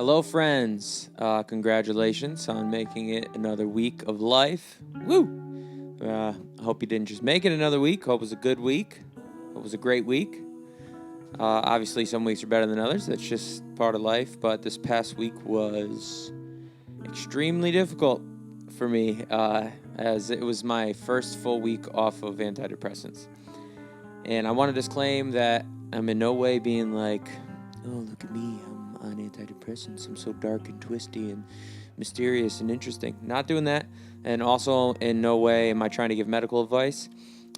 Hello, friends. Congratulations on making it another week of life. Woo! I hope you didn't just make it another week. Hope it was a good week. Hope it was a great week. Obviously, some weeks are better than others. That's just part of life. But this past week was extremely difficult for me, as it was my first full week off of antidepressants. And I want to disclaim that I'm in no way being like, oh, look at me, I'm on antidepressants, I'm so dark and twisty and mysterious and interesting. Not doing that. And also, in no way am I trying to give medical advice.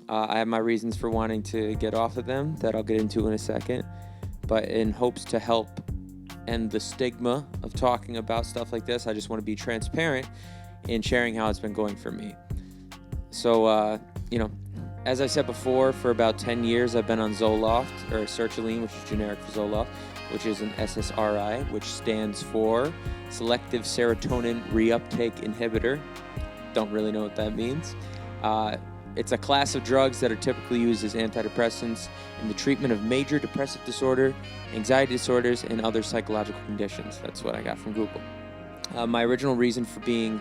I have my reasons for wanting to get off of them that I'll get into in a second. But in hopes to help end the stigma of talking about stuff like this, I just want to be transparent in sharing how it's been going for me. So, as I said before, for about 10 years, I've been on Zoloft, or sertraline, which is generic for Zoloft, which is an SSRI, which stands for Selective Serotonin Reuptake Inhibitor. Don't really know what that means. It's a class of drugs that are typically used as antidepressants in the treatment of major depressive disorder, anxiety disorders, and other psychological conditions. That's what I got from Google. My original reason for being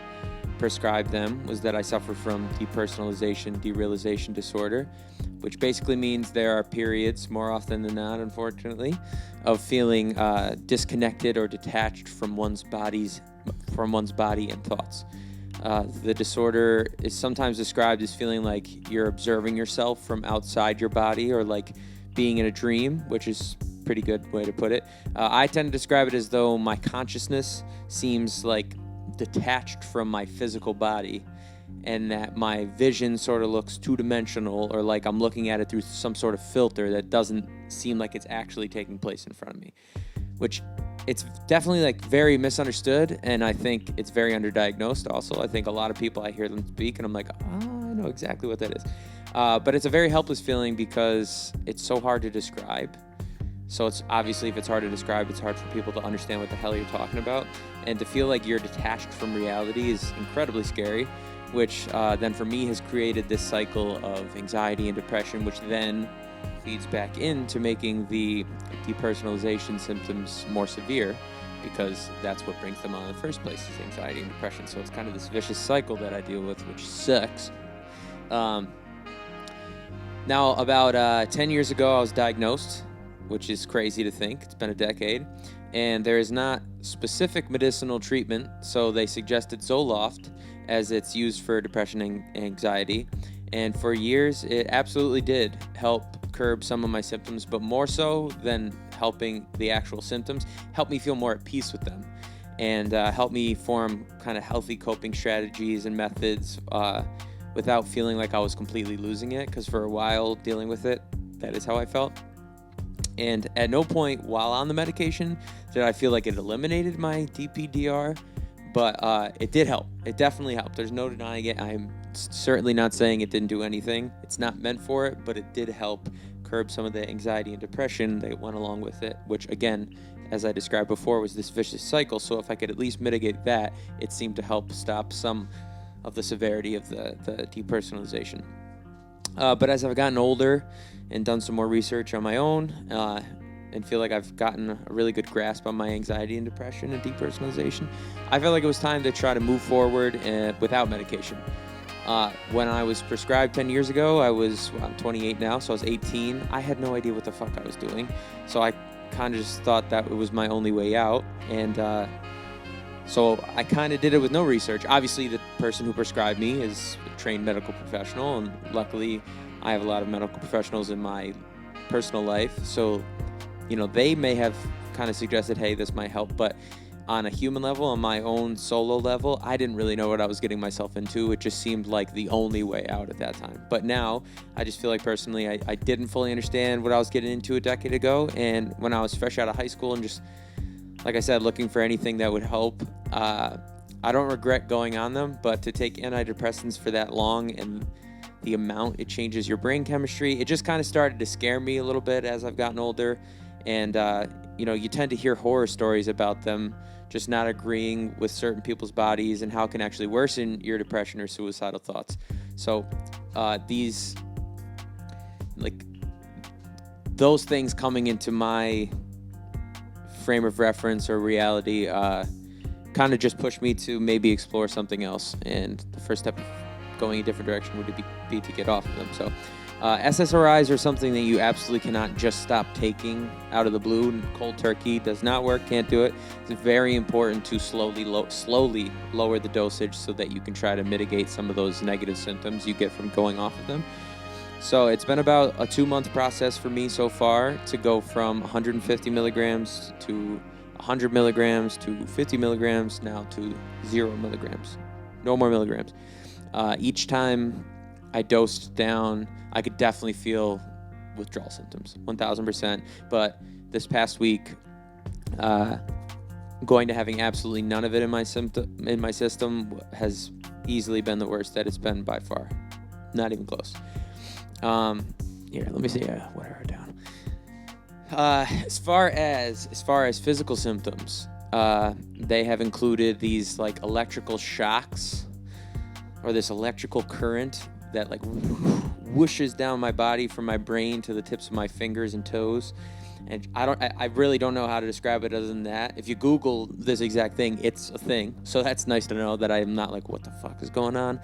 prescribed them was that I suffer from depersonalization derealization disorder, which basically means there are periods, more often than not, unfortunately, of feeling disconnected or detached from one's body and thoughts. The disorder is sometimes described as feeling like you're observing yourself from outside your body, or like being in a dream, which is a pretty good way to put it. I tend to describe it as though my consciousness seems like detached from my physical body, and that my vision sort of looks two-dimensional, or like I'm looking at it through some sort of filter that doesn't seem like it's actually taking place in front of me, which it's definitely like very misunderstood, and I think it's very underdiagnosed also. I think a lot of people, I hear them speak and I'm like, I know exactly what that is. But it's a very helpless feeling because it's so hard to describe. So it's obviously, if it's hard to describe, it's hard for people to understand what the hell you're talking about. And to feel like you're detached from reality is incredibly scary, which then for me has created this cycle of anxiety and depression, which then feeds back into making the depersonalization symptoms more severe, because that's what brings them on in the first place, is anxiety and depression. So it's kind of this vicious cycle that I deal with, which sucks. Now, about 10 years ago, I was diagnosed, which is crazy to think. It's been a decade. And there is not specific medicinal treatment, so they suggested Zoloft as it's used for depression and anxiety. And for years, it absolutely did help curb some of my symptoms, but more so than helping the actual symptoms, helped me feel more at peace with them, and helped me form kind of healthy coping strategies and methods without feeling like I was completely losing it, because for a while dealing with it, that is how I felt. And at no point while on the medication did I feel like it eliminated my DPDR, but it did help. It definitely helped. There's no denying it. I'm certainly not saying it didn't do anything. It's not meant for it, but it did help curb some of the anxiety and depression that went along with it, which, again, as I described before, was this vicious cycle. So if I could at least mitigate that, it seemed to help stop some of the severity of the depersonalization. But as I've gotten older and done some more research on my own, and feel like I've gotten a really good grasp on my anxiety and depression and depersonalization, I felt like it was time to try to move forward without medication. When I was prescribed 10 years ago, I'm 28 now, so I was 18. I had no idea what the fuck I was doing. So I kind of just thought that it was my only way out. And so I kind of did it with no research. Obviously, the person who prescribed me is a trained medical professional, and luckily I have a lot of medical professionals in my personal life. So, they may have kind of suggested, hey, this might help, but on a human level, on my own solo level, I didn't really know what I was getting myself into. It just seemed like the only way out at that time. But now, I just feel like personally, I didn't fully understand what I was getting into a decade ago. And when I was fresh out of high school and just, like I said, looking for anything that would help, I don't regret going on them, but to take antidepressants for that long and the amount it changes your brain chemistry, it just kind of started to scare me a little bit as I've gotten older. And, you tend to hear horror stories about them just not agreeing with certain people's bodies and how it can actually worsen your depression or suicidal thoughts. So those things coming into my frame of reference or reality kind of just pushed me to maybe explore something else. And the first step of going a different direction would be to get off of them. So SSRIs are something that you absolutely cannot just stop taking out of the blue. Cold turkey does not work, can't do it. It's very important to slowly lower the dosage so that you can try to mitigate some of those negative symptoms you get from going off of them. So it's been about a 2-month process for me so far to go from 150 milligrams to 100 milligrams to 50 milligrams, now to 0 milligrams. No more milligrams. Each time I dosed down, I could definitely feel withdrawal symptoms, 1,000%. But this past week, going to having absolutely none of it in my system has easily been the worst that it's been by far. Not even close. Here, let me see. What are we down? As far as physical symptoms, they have included these like electrical shocks or this electrical current that like whooshes down my body from my brain to the tips of my fingers and toes. And I really don't know how to describe it other than that. If you Google this exact thing, it's a thing. So that's nice to know that I'm not like, what the fuck is going on?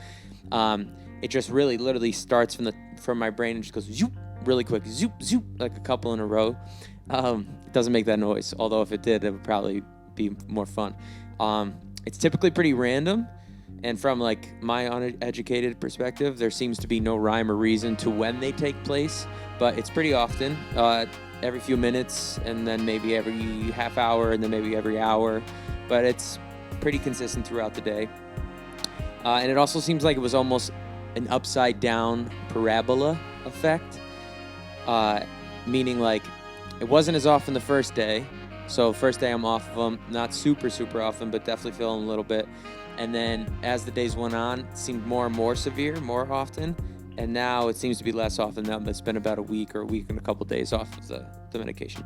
It just really literally starts from my brain and just goes zoop, really quick, zoop, zoop, like a couple in a row. It doesn't make that noise, although if it did, it would probably be more fun. It's typically pretty random, and from like my uneducated perspective, there seems to be no rhyme or reason to when they take place, but it's pretty often, every few minutes, and then maybe every half hour, and then maybe every hour, but it's pretty consistent throughout the day. And it also seems like it was almost an upside down parabola effect, meaning like it wasn't as often the first day. So first day I'm off of them, not super often, but definitely feeling a little bit. And then as the days went on, it seemed more and more severe, more often. And now it seems to be less often now. It's been about a week and a couple days off of the medication.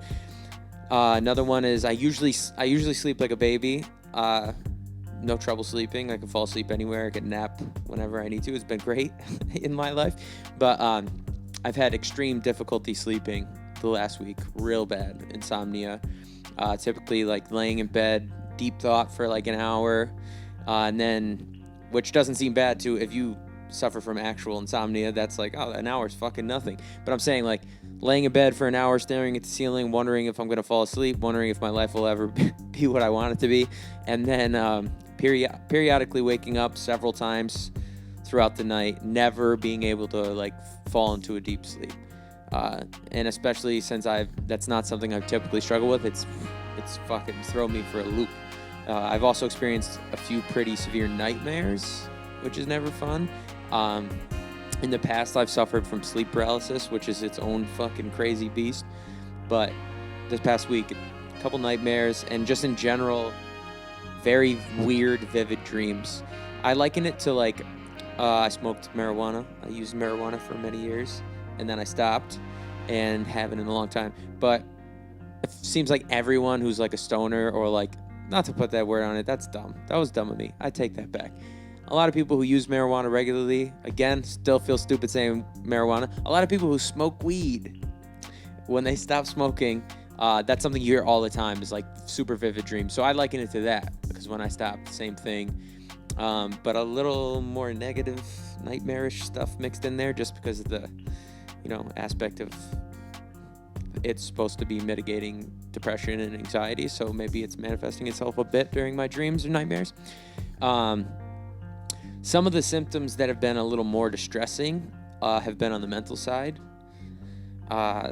Another one is I usually sleep like a baby. No trouble sleeping. I can fall asleep anywhere. I can nap whenever I need to. It's been great in my life. But I've had extreme difficulty sleeping the last week. Real bad insomnia. Typically like laying in bed, deep thought for like an hour. And then, which doesn't seem bad too if you suffer from actual insomnia. That's like, oh, an hour is fucking nothing. But I'm saying like laying in bed for an hour, staring at the ceiling, wondering if I'm going to fall asleep, wondering if my life will ever be what I want it to be. And then periodically waking up several times throughout the night, never being able to like fall into a deep sleep. And especially since that's not something I've typically struggled with, it's fucking thrown me for a loop. I've also experienced a few pretty severe nightmares, which is never fun. In the past, I've suffered from sleep paralysis, which is its own fucking crazy beast. But this past week, a couple nightmares, and just in general, very weird, vivid dreams. I liken it to like, I smoked marijuana. I used marijuana for many years, and then I stopped and haven't in a long time. But it seems like everyone who's like a stoner or like, not to put that word on it, that's dumb. That was dumb of me. I take that back. A lot of people who use marijuana regularly, again, still feel stupid saying marijuana. A lot of people who smoke weed, when they stop smoking, that's something you hear all the time, is like super vivid dreams. So I liken it to that, because when I stopped, same thing. But a little more negative, nightmarish stuff mixed in there, just because of the, aspect of it's supposed to be mitigating depression and anxiety. So maybe it's manifesting itself a bit during my dreams or nightmares. Some of the symptoms that have been a little more distressing have been on the mental side.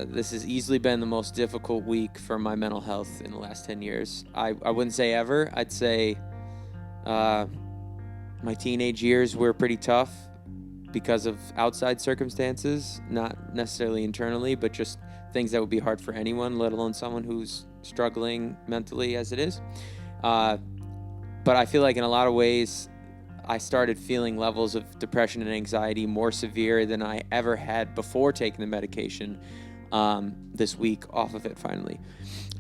This has easily been the most difficult week for my mental health in the last 10 years. I wouldn't say ever. I'd say my teenage years were pretty tough because of outside circumstances, not necessarily internally, but just things that would be hard for anyone, let alone someone who's struggling mentally as it is. But I feel like in a lot of ways, I started feeling levels of depression and anxiety more severe than I ever had before taking the medication this week off of it finally.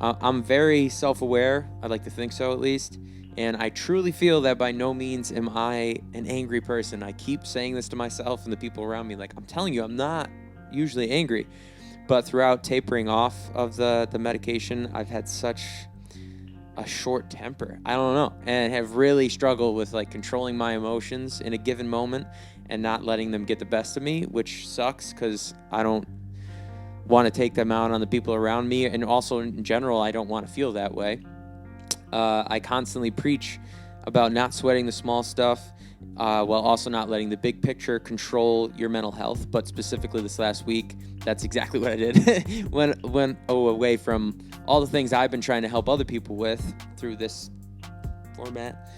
I'm very self-aware. I'd like to think so at least. And I truly feel that by no means am I an angry person. I keep saying this to myself and the people around me. Like, I'm telling you, I'm not usually angry. But throughout tapering off of the medication, I've had such a short temper. I don't know, and have really struggled with like controlling my emotions in a given moment and not letting them get the best of me, which sucks because I don't want to take them out on the people around me, and also in general, I don't want to feel that way. I constantly preach about not sweating the small stuff, while also not letting the big picture control your mental health. But specifically this last week, that's exactly what I did. went away from all the things I've been trying to help other people with through this format,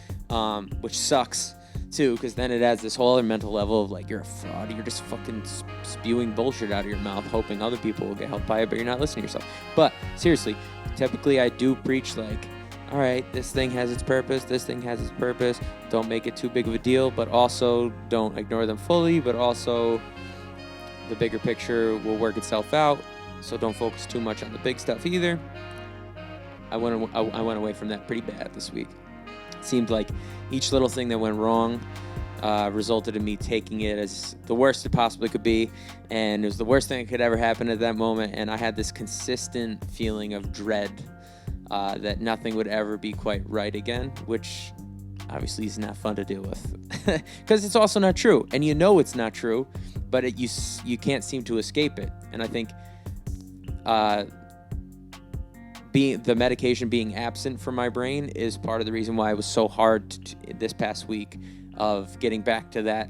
which sucks too, because then it adds this whole other mental level of like, you're a fraud, you're just fucking spewing bullshit out of your mouth, hoping other people will get helped by it, but you're not listening to yourself. But seriously, typically I do preach like, all right, this thing has its purpose, this thing has its purpose, don't make it too big of a deal, but also don't ignore them fully, but also the bigger picture will work itself out, so don't focus too much on the big stuff either. I went away from that pretty bad this week. It seemed like each little thing that went wrong resulted in me taking it as the worst it possibly could be, and it was the worst thing that could ever happen at that moment, and I had this consistent feeling of dread that nothing would ever be quite right again, which obviously is not fun to deal with, because it's also not true, and you know it's not true, but you can't seem to escape it. And I think the medication being absent from my brain is part of the reason why it was so hard this past week of getting back to that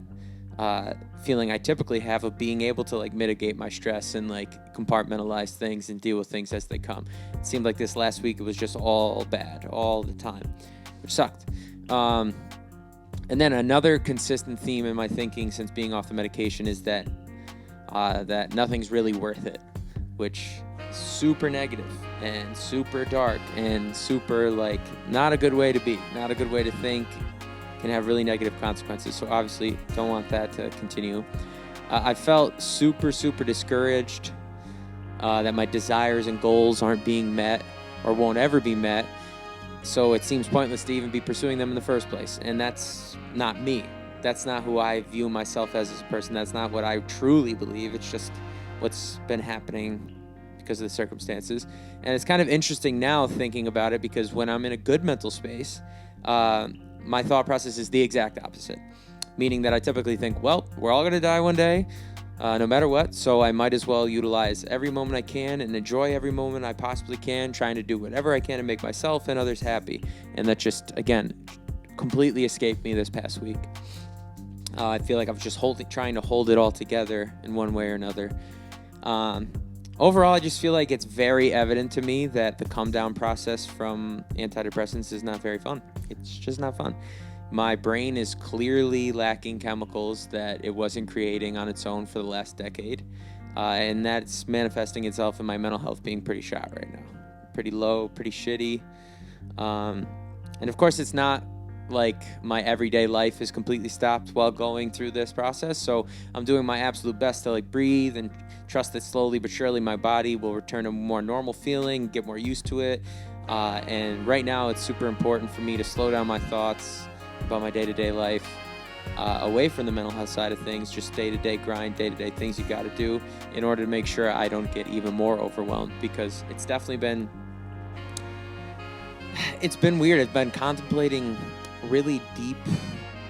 feeling I typically have of being able to like mitigate my stress and like compartmentalize things and deal with things as they come. It seemed like this last week it was just all bad all the time, which sucked. And then another consistent theme in my thinking since being off the medication is that nothing's really worth it, which is super negative and super dark and super like not a good way to be, not a good way to think, can have really negative consequences. So obviously don't want that to continue. I felt super discouraged that my desires and goals aren't being met or won't ever be met. So it seems pointless to even be pursuing them in the first place. And that's not me. That's not who I view myself as a person. That's not what I truly believe. It's just what's been happening because of the circumstances. And it's kind of interesting now thinking about it, because when I'm in a good mental space, my thought process is the exact opposite, meaning that I typically think, well, we're all going to die one day, no matter what, so I might as well utilize every moment I can and enjoy every moment I possibly can, trying to do whatever I can to make myself and others happy. And that just, again, completely escaped me this past week. I feel like I was just trying to hold it all together in one way or another. Overall, I just feel like it's very evident to me that the come down process from antidepressants is not very fun. It's just not fun. My brain is clearly lacking chemicals that it wasn't creating on its own for the last decade. And that's manifesting itself in my mental health being pretty shot right now. Pretty low, pretty shitty. And of course, it's not like my everyday life is completely stopped while going through this process. So I'm doing my absolute best to like breathe and trust that slowly but surely my body will return to a more normal feeling, get more used to it. And right now it's super important for me to slow down my thoughts about my day-to-day life, away from the mental health side of things, just day-to-day grind, day-to-day things you got to do in order to make sure I don't get even more overwhelmed, because it's definitely been weird. I've been contemplating really deep,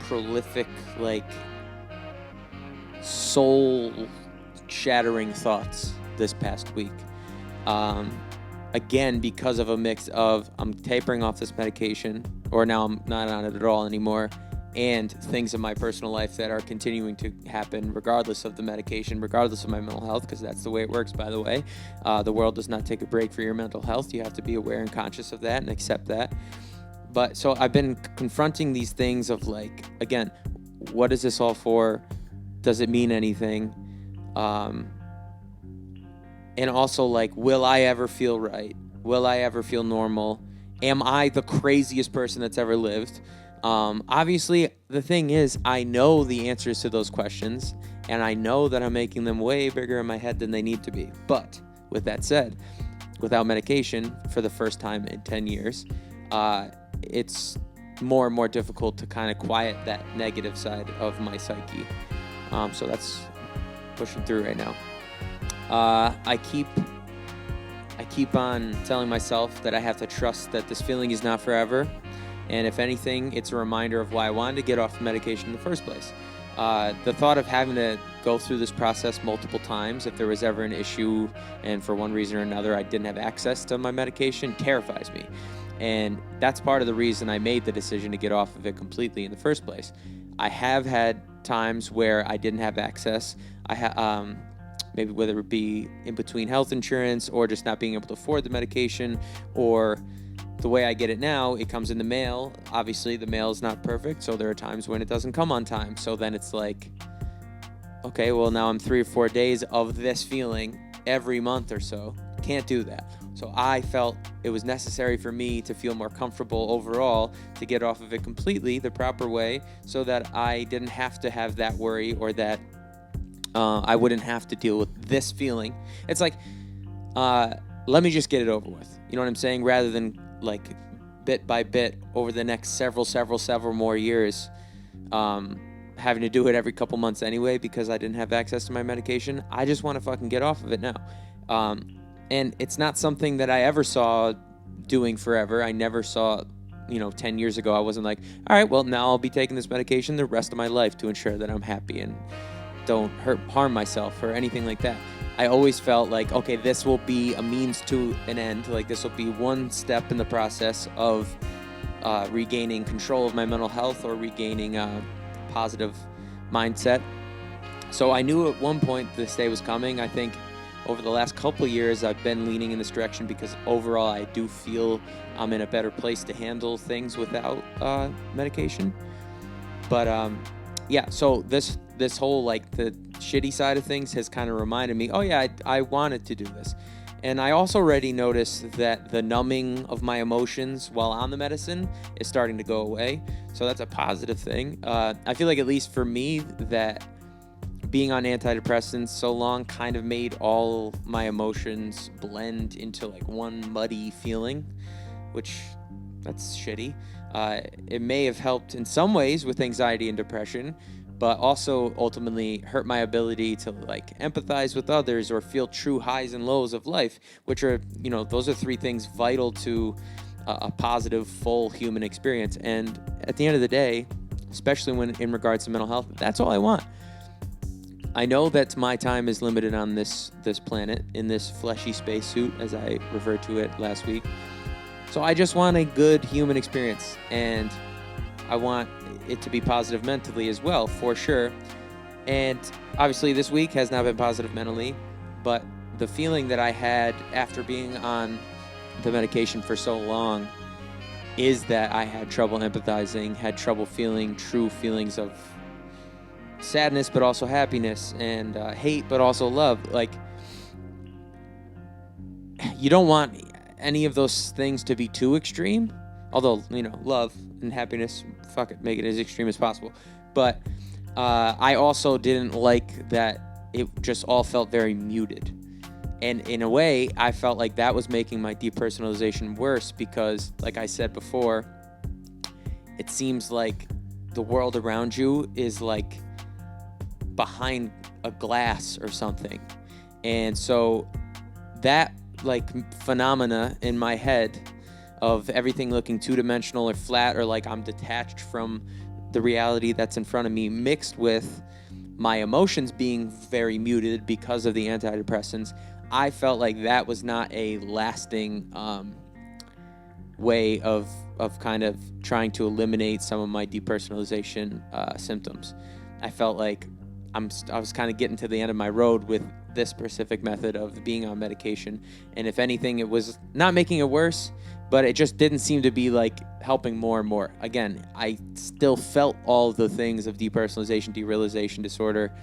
prolific, like soul-shattering thoughts this past week. Again, because of a mix of I'm tapering off this medication, or now I'm not on it at all anymore, and things in my personal life that are continuing to happen regardless of the medication, regardless of my mental health, because that's the way it works, by the way. The world does not take a break for your mental health. You have to be aware and conscious of that and accept that. But so I've been confronting these things of like, again, what is this all for? Does it mean anything? And also like, will I ever feel right? Will I ever feel normal? Am I the craziest person that's ever lived? Obviously, the thing is, I know the answers to those questions, and I know that I'm making them way bigger in my head than they need to be. But with that said, without medication for the first time in 10 years, it's more and more difficult to kind of quiet that negative side of my psyche. So that's pushing through right now. I keep keep on telling myself that I have to trust that this feeling is not forever. And if anything, it's a reminder of why I wanted to get off the medication in the first place. The thought of having to go through this process multiple times, if there was ever an issue and for one reason or another I didn't have access to my medication, terrifies me. And that's part of the reason I made the decision to get off of it completely in the first place. I have had times where I didn't have access. Maybe whether it be in between health insurance or just not being able to afford the medication, or the way I get it now, it comes in the mail. Obviously, the mail is not perfect, so there are times when it doesn't come on time. So then it's like, okay, well, now I'm 3 or 4 days of this feeling every month or so. Can't do that. So I felt it was necessary for me to feel more comfortable overall to get off of it completely the proper way, so that I didn't have to have that worry, or that I wouldn't have to deal with this feeling. It's like, let me just get it over with. You know what I'm saying? Rather than like bit by bit over the next several more years, having to do it every couple months anyway because I didn't have access to my medication. I just want to fucking get off of it now. And it's not something that I ever saw doing forever. I never saw, 10 years ago, I wasn't like, all right, well, now I'll be taking this medication the rest of my life to ensure that I'm happy and don't harm myself or anything like that. I always felt like, okay, this will be a means to an end. Like, this will be one step in the process of regaining control of my mental health or regaining a positive mindset. So I knew at one point this day was coming. I think over the last couple of years, I've been leaning in this direction because overall I do feel I'm in a better place to handle things without medication. But yeah, so this whole, like, the shitty side of things has kind of reminded me, oh yeah, I wanted to do this. And I also already noticed that the numbing of my emotions while on the medicine is starting to go away. So that's a positive thing. I feel like, at least for me, that being on antidepressants so long kind of made all my emotions blend into like one muddy feeling, which that's shitty. It may have helped in some ways with anxiety and depression, but also ultimately hurt my ability to like empathize with others or feel true highs and lows of life, which are, those are 3 things vital to a positive, full human experience. And at the end of the day, especially when in regards to mental health, that's all I want. I know that my time is limited on this planet, in this fleshy spacesuit, as I referred to it last week. So I just want a good human experience, and I want it to be positive mentally as well, for sure. And obviously this week has not been positive mentally, but the feeling that I had after being on the medication for so long is that I had trouble empathizing, had trouble feeling true feelings of sadness, but also happiness, and hate, but also love. Like, you don't want any of those things to be too extreme. Although, love and happiness, fuck it, make it as extreme as possible. But I also didn't like that it just all felt very muted. And in a way, I felt like that was making my depersonalization worse because, like I said before, it seems like the world around you is like behind a glass or something. And so that like phenomena in my head of everything looking two-dimensional or flat, or like I'm detached from the reality that's in front of me, mixed with my emotions being very muted because of the antidepressants, I felt like that was not a lasting way of kind of trying to eliminate some of my depersonalization symptoms. I felt like I was kind of getting to the end of my road with this specific method of being on medication. And if anything, it was not making it worse, but it just didn't seem to be like helping more and more. Again, I still felt all the things of depersonalization, derealization disorder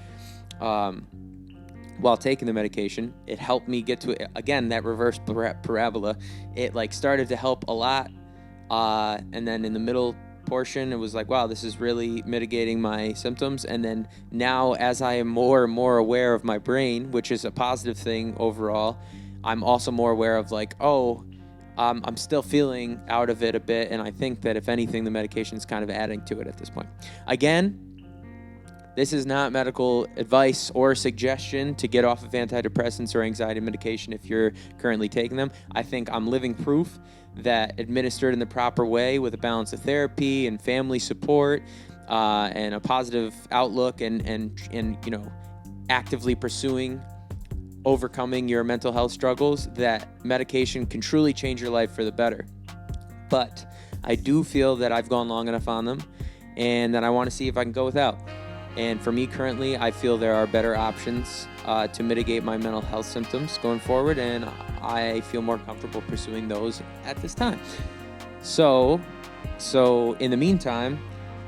while taking the medication. It helped me get to, again, that reverse parabola. It like started to help a lot. And then in the middle portion, it was like, wow, this is really mitigating my symptoms. And then now, as I am more and more aware of my brain, which is a positive thing overall, I'm also more aware of like, I'm still feeling out of it a bit. And I think that if anything, the medication is kind of adding to it at this point. Again, This is not medical advice or suggestion to get off of antidepressants or anxiety medication if you're currently taking them. I think I'm living proof that administered in the proper way with a balance of therapy and family support and a positive outlook and you know, actively pursuing overcoming your mental health struggles, that medication can truly change your life for the better. But I do feel that I've gone long enough on them and that I want to see if I can go without. And for me currently, I feel there are better options to mitigate my mental health symptoms going forward, and I feel more comfortable pursuing those at this time. So in the meantime,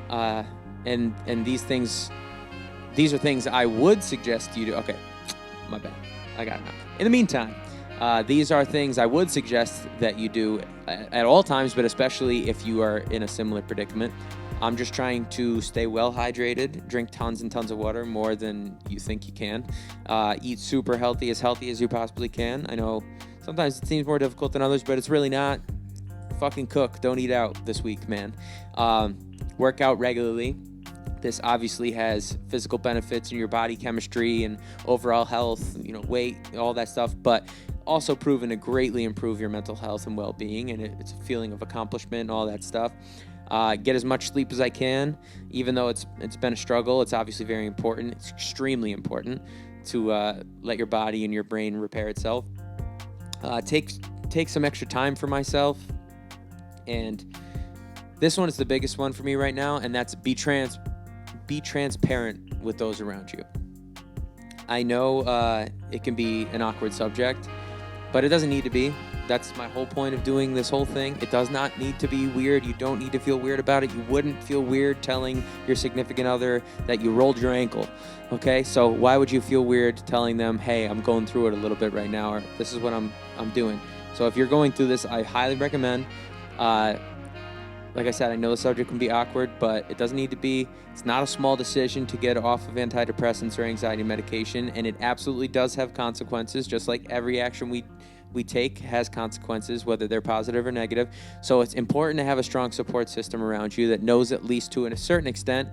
and these are things I would suggest you do. Okay, my bad. I got it now. In the meantime, these are things I would suggest that you do at all times, but especially if you are in a similar predicament. I'm just trying to stay well hydrated, drink tons and tons of water, more than you think you can. Eat super healthy as you possibly can. I know sometimes it seems more difficult than others, but it's really not. Fucking cook. Don't eat out this week, man. Work out regularly. This obviously has physical benefits in your body chemistry and overall health, you know, weight, all that stuff, but also proven to greatly improve your mental health and well-being, and it's a feeling of accomplishment and all that stuff. Get as much sleep as I can, even though it's been a struggle. It's obviously very important. It's extremely important to let your body and your brain repair itself. Take some extra time for myself, and this one is the biggest one for me right now, and that's be transparent with those around you. I know it can be an awkward subject, but it doesn't need to be. That's my whole point of doing this whole thing. It does not need to be weird. You don't need to feel weird about it. You wouldn't feel weird telling your significant other that you rolled your ankle, okay? So why would you feel weird telling them, hey, I'm going through it a little bit right now, or this is what I'm doing? So if you're going through this, I highly recommend, like I said, I know the subject can be awkward, but it doesn't need to be. It's not a small decision to get off of antidepressants or anxiety medication, and it absolutely does have consequences, just like every action we take has consequences, whether they're positive or negative. So it's important to have a strong support system around you that knows, at least to a certain extent,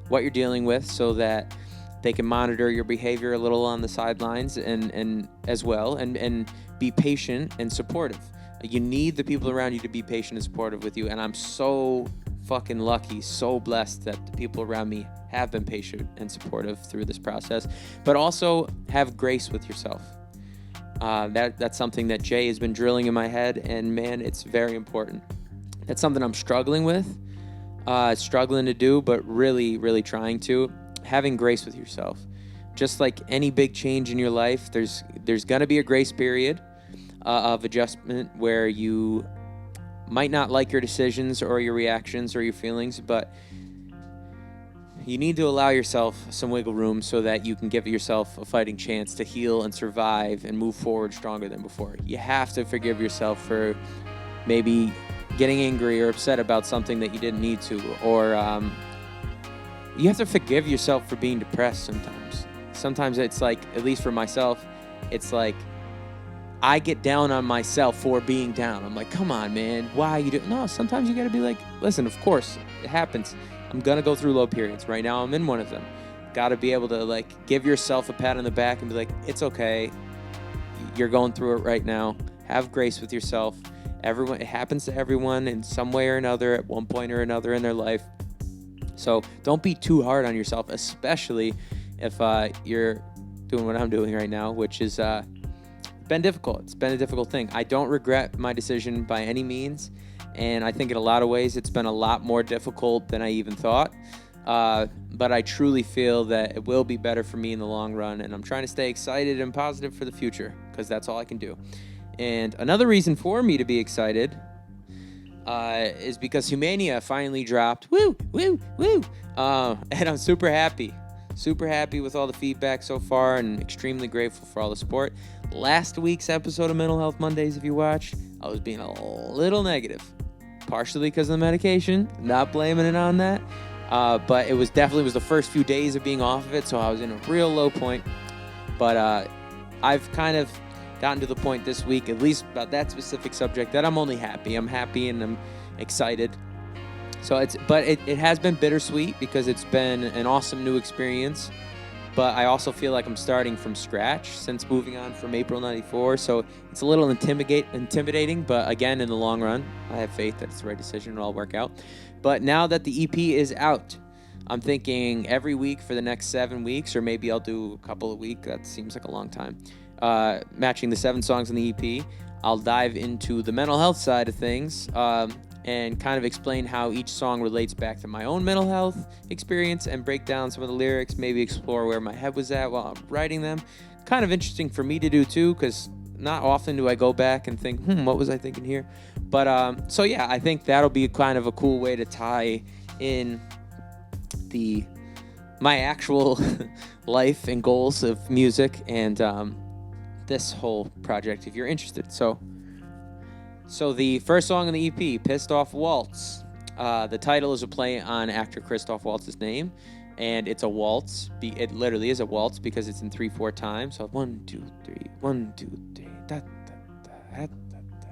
what you're dealing with, so that they can monitor your behavior a little on the sidelines and as well, and be patient and supportive. You need the people around you to be patient and supportive with you, and I'm so fucking lucky, so blessed that the people around me have been patient and supportive through this process. But also have grace with yourself. That's something that Jay has been drilling in my head, and man, it's very important. That's something I'm struggling with, struggling to do, but really, really trying to. Having grace with yourself. Just like any big change in your life, there's gonna be a grace period of adjustment where you might not like your decisions or your reactions or your feelings, but you need to allow yourself some wiggle room so that you can give yourself a fighting chance to heal and survive and move forward stronger than before. You have to forgive yourself for maybe getting angry or upset about something that you didn't need to, or you have to forgive yourself for being depressed sometimes. Sometimes it's like, at least for myself, it's like I get down on myself for being down. I'm like, come on, man, why you do? No, sometimes you gotta be like, listen, of course, it happens. I'm gonna go through low periods. Right now, I'm in one of them. Gotta be able to like give yourself a pat on the back and be like, it's okay. You're going through it right now. Have grace with yourself. It happens to everyone in some way or another at one point or another in their life. So don't be too hard on yourself, especially if you're doing what I'm doing right now, which is been difficult. It's been a difficult thing. I don't regret my decision by any means, and I think in a lot of ways it's been a lot more difficult than I even thought. But I truly feel that it will be better for me in the long run, and I'm trying to stay excited and positive for the future because that's all I can do. And another reason for me to be excited is because Humania finally dropped. Woo, woo, woo! And I'm super happy with all the feedback so far, and extremely grateful for all the support. Last week's episode of Mental Health Mondays, if you watched, I was being a little negative, partially because of the medication, not blaming it on that, but it was definitely the first few days of being off of it, so I was in a real low point. But I've kind of gotten to the point this week, at least about that specific subject, that I'm only happy. I'm happy and I'm excited. So it has been bittersweet because it's been an awesome new experience. But I also feel like I'm starting from scratch since moving on from April 94. So it's a little intimidating, but again, in the long run, I have faith that it's the right decision. It'll all work out. But now that the EP is out, I'm thinking every week for the next 7 weeks, or maybe I'll do a couple a week. That seems like a long time. Matching the 7 songs in the EP, I'll dive into the mental health side of things, and kind of explain how each song relates back to my own mental health experience and break down some of the lyrics, maybe explore where my head was at while I'm writing them. Kind of interesting for me to do too, because not often do I go back and think, what was I thinking here? But so yeah, I think that'll be kind of a cool way to tie in my actual life and goals of music and this whole project if you're interested. So the first song on the EP, PissedOff Waltz. The title is a play on actor Christoph Waltz's name, and it's a waltz. It literally is a waltz because it's in 3/4 time. So 1, 2, 3, 1, 2, 3. Da, da, da, da, da.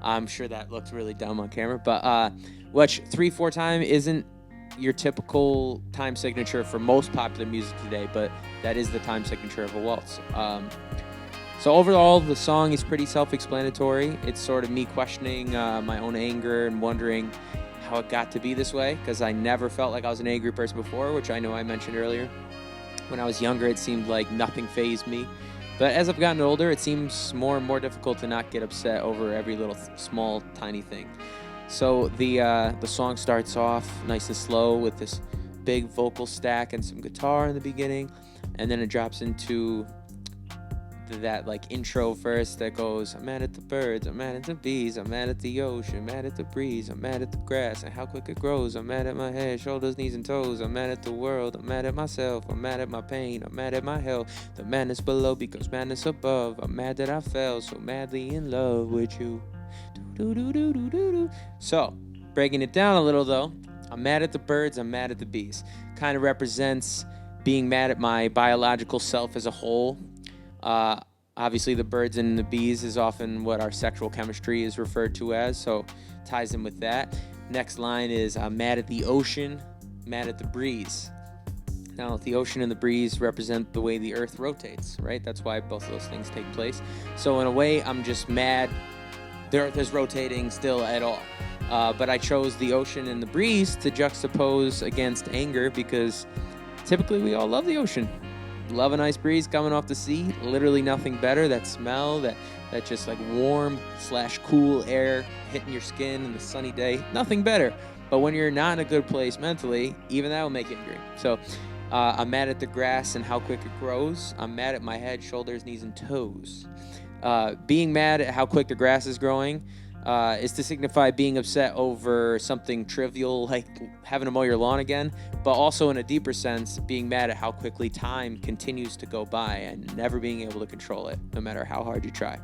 I'm sure that looks really dumb on camera, but which 3/4 time isn't your typical time signature for most popular music today, but that is the time signature of a waltz. So overall, the song is pretty self-explanatory. It's sort of me questioning my own anger and wondering how it got to be this way, because I never felt like I was an angry person before, which I know I mentioned earlier. When I was younger, it seemed like nothing fazed me. But as I've gotten older, it seems more and more difficult to not get upset over every little small, tiny thing. So the song starts off nice and slow with this big vocal stack and some guitar in the beginning, and then it drops into that like intro verse that goes, I'm mad at the birds, I'm mad at the bees, I'm mad at the ocean, I'm mad at the breeze, I'm mad at the grass and how quick it grows, I'm mad at my head, shoulders, knees and toes, I'm mad at the world, I'm mad at myself, I'm mad at my pain, I'm mad at my health, the madness below becomes madness above, I'm mad that I fell so madly in love with you. So breaking it down a little though, I'm mad at the birds, I'm mad at the bees. Kind of represents being mad at my biological self as a whole. Obviously, the birds and the bees is often what our sexual chemistry is referred to as, so ties in with that. Next line is, I'm mad at the ocean, mad at the breeze. Now, the ocean and the breeze represent the way the earth rotates, right? That's why both of those things take place. So in a way, I'm just mad the earth is rotating still at all. But I chose the ocean and the breeze to juxtapose against anger because typically we all love the ocean. Love a nice breeze coming off the sea. Literally nothing better. That smell, that just like warm/cool air hitting your skin in the sunny day. Nothing better. But when you're not in a good place mentally, even that will make you angry. So I'm mad at the grass and how quick it grows. I'm mad at my head, shoulders, knees, and toes. Being mad at how quick the grass is growing is to signify being upset over something trivial like having to mow your lawn again, but also in a deeper sense, being mad at how quickly time continues to go by and never being able to control it, no matter how hard you try.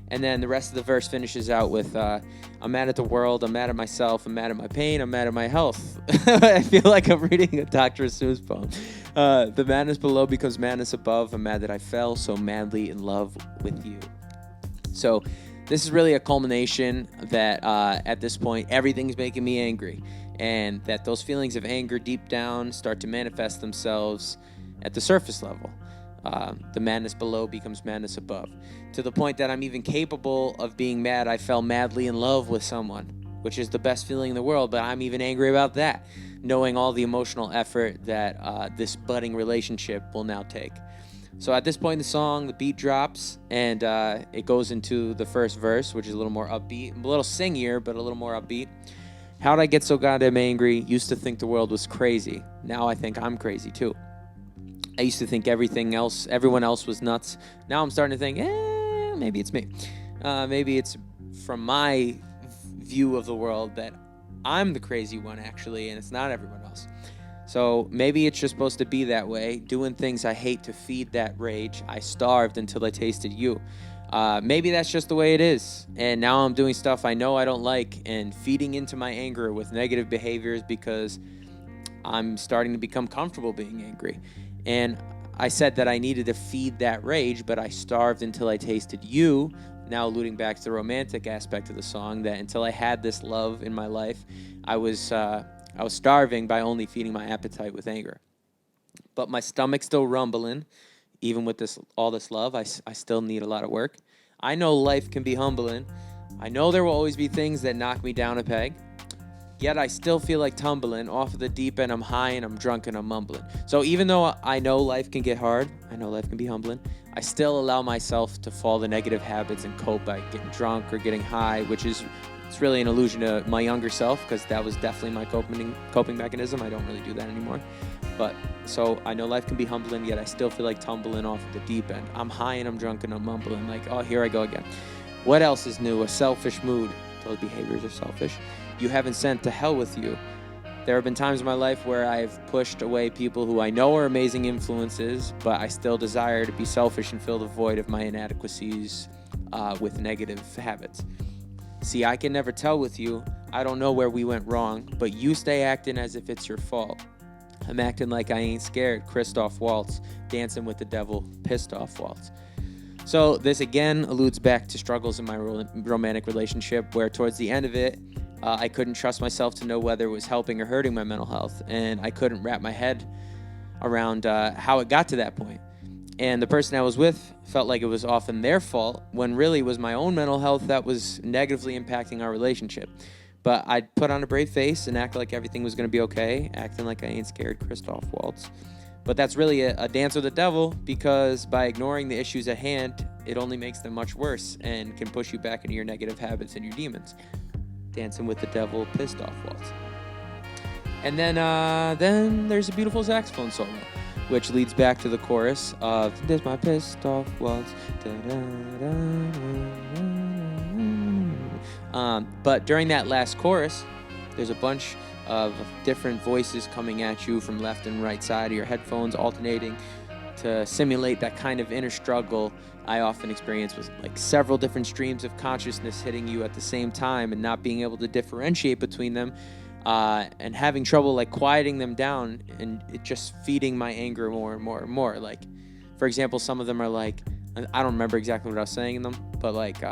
And then the rest of the verse finishes out with, I'm mad at the world, I'm mad at myself, I'm mad at my pain, I'm mad at my health. I feel like I'm reading a Dr. Seuss poem. The madness below becomes madness above. I'm mad that I fell so madly in love with you. So this is really a culmination that at this point, everything's making me angry. And that those feelings of anger deep down start to manifest themselves at the surface level. The madness below becomes madness above. To the point that I'm even capable of being mad. I fell madly in love with someone, which is the best feeling in the world, but I'm even angry about that, knowing all the emotional effort that this budding relationship will now take. So at this point in the song, the beat drops, and it goes into the first verse, which is a little more upbeat, a little singier, but a little more upbeat. How'd I get so goddamn angry? Used to think the world was crazy. Now I think I'm crazy too. I used to think everyone else was nuts. Now I'm starting to think, maybe it's me. Maybe it's from my view of the world that I'm the crazy one, actually, and it's not everyone else. So maybe it's just supposed to be that way, doing things I hate to feed that rage. I starved until I tasted you. Maybe that's just the way it is. And now I'm doing stuff I know I don't like and feeding into my anger with negative behaviors because I'm starting to become comfortable being angry. And I said that I needed to feed that rage, but I starved until I tasted you. now alluding back to the romantic aspect of the song, that until I had this love in my life, I was starving by only feeding my appetite with anger. But my stomach's still rumbling, even with all this love. I still need a lot of work. I know life can be humbling. I know there will always be things that knock me down a peg. Yet I still feel like tumbling off of the deep end. I'm high and I'm drunk and I'm mumbling. So even though I know life can get hard, I know life can be humbling, I still allow myself to fall to negative habits and cope by getting drunk or getting high, which is, it's really an illusion to my younger self, because that was definitely my coping mechanism. I don't really do that anymore. But so I know life can be humbling, yet I still feel like tumbling off of the deep end. I'm high and I'm drunk and I'm mumbling, like, oh, here I go again. What else is new? A selfish mood. Those behaviors are selfish. You haven't sent, to hell with you. There have been times in my life where I've pushed away people who I know are amazing influences, but I still desire to be selfish and fill the void of my inadequacies with negative habits. See, I can never tell with you. I don't know where we went wrong, but you stay acting as if it's your fault. I'm acting like I ain't scared. PissedOff Waltz, dancing with the devil, PissedOff Waltz. So this again alludes back to struggles in my romantic relationship, where towards the end of it, I couldn't trust myself to know whether it was helping or hurting my mental health, and I couldn't wrap my head around how it got to that point. And the person I was with felt like it was often their fault, when really it was my own mental health that was negatively impacting our relationship. But I'd put on a brave face and act like everything was going to be okay, acting like I ain't scared, PissedOff Waltz. But that's really a dance with the devil, because by ignoring the issues at hand, it only makes them much worse and can push you back into your negative habits and your demons. Dancing with the devil, PissedOff Waltz. And then there's a beautiful saxophone solo, which leads back to the chorus of "This my PissedOff Waltz." But during that last chorus, there's a bunch of different voices coming at you from left and right side of your headphones, alternating to simulate that kind of inner struggle I often experience, with like several different streams of consciousness hitting you at the same time and not being able to differentiate between them, and having trouble like quieting them down, and it just feeding my anger more and more and more. Like, for example, some of them are like, I don't remember exactly what I was saying in them, but like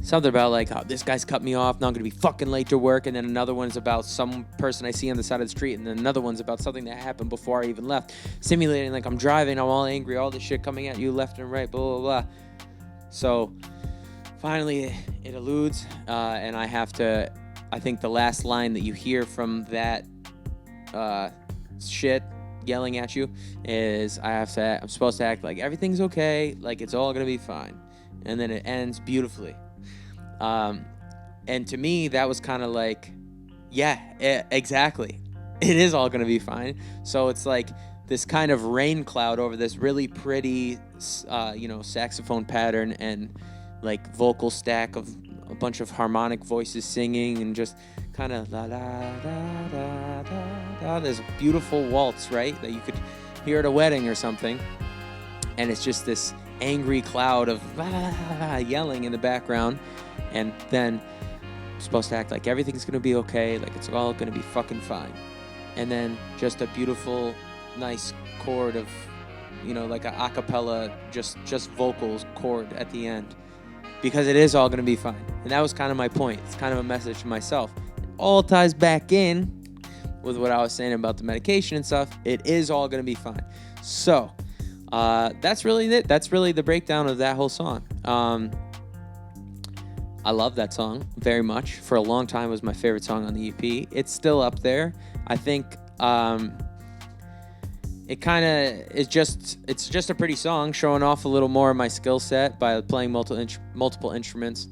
something about like, oh, this guy's cut me off, now I'm gonna be fucking late to work. And then another one is about some person I see on the side of the street, and then another one's about something that happened before I even left, simulating like I'm driving, I'm all angry, all this shit coming at you left and right, blah blah blah. So finally it eludes, and I have to, I think the last line that you hear from that shit yelling at you is, I'm supposed to act like everything's okay, like it's all gonna be fine, and then it ends beautifully. And to me, that was kind of like, yeah, exactly. It is all going to be fine. So it's like this kind of rain cloud over this really pretty, saxophone pattern and like vocal stack of a bunch of harmonic voices singing, and just kind of la la da da da da. There's a beautiful waltz, right, that you could hear at a wedding or something. And it's just this angry cloud of yelling in the background. And then I'm supposed to act like everything's going to be okay, like it's all going to be fucking fine. And then just a beautiful, nice chord of, like a acapella, just vocals chord at the end. Because it is all going to be fine. And that was kind of my point. It's kind of a message to myself. It all ties back in with what I was saying about the medication and stuff. It is all going to be fine. So that's really it. That's really the breakdown of that whole song. I love that song very much. For a long time, it was my favorite song on the EP. It's still up there. I think it kind of is it's just a pretty song, showing off a little more of my skill set by playing multiple instruments.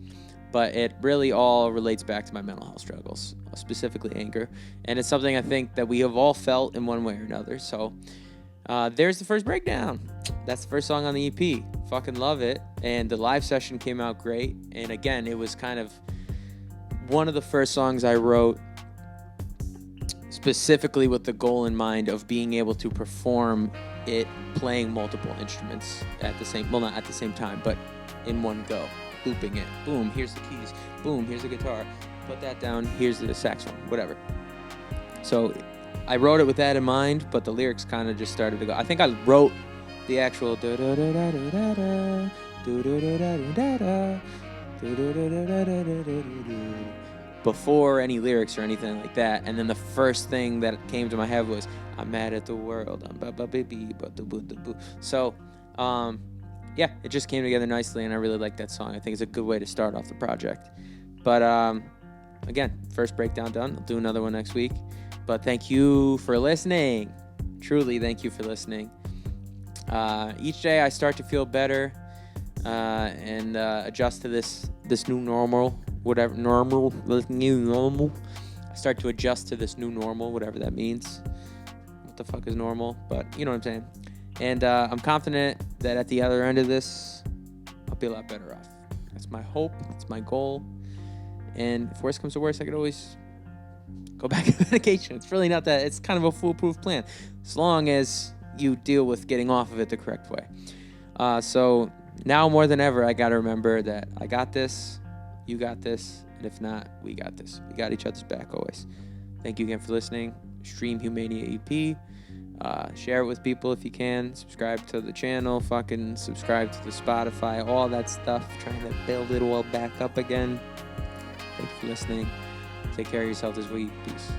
But it really all relates back to my mental health struggles, specifically anger. And it's something I think that we have all felt in one way or another. So there's the first breakdown. That's the first song on the EP. Fucking love it. And the live session came out great. And again, it was kind of one of the first songs I wrote specifically with the goal in mind of being able to perform it playing multiple instruments at the same, well, not at the same time, but in one go, looping it. Boom, here's the keys. Boom, here's the guitar. Put that down, here's the saxophone, whatever. So I wrote it with that in mind, but the lyrics kind of just started to go. I think I wrote the actual da da da da da da before any lyrics or anything like that. And then the first thing that came to my head was, I'm mad at the world. So, yeah, it just came together nicely, and I really like that song. I think it's a good way to start off the project. But again, first breakdown done. I'll do another one next week. But thank you for listening. Truly, thank you for listening. Each day I start to feel better and adjust to this new normal, whatever this new normal. I start to adjust to this new normal, whatever that means. What the fuck is normal? But you know what I'm saying. And I'm confident that at the other end of this, I'll be a lot better off. That's my hope. That's my goal. And if worse comes to worse, I could always go back to medication. It's really not that. It's kind of a foolproof plan, as long as you deal with getting off of it the correct way. So now more than ever, I got to remember that I got this, you got this, and if not, we got this. We got each other's back always. Thank you again for listening. Stream Humania EP. Share it with people if you can. Subscribe to the channel. Fucking subscribe to the Spotify. All that stuff. Trying to build it all back up again. Thank you for listening. Take care of yourself this week. Peace.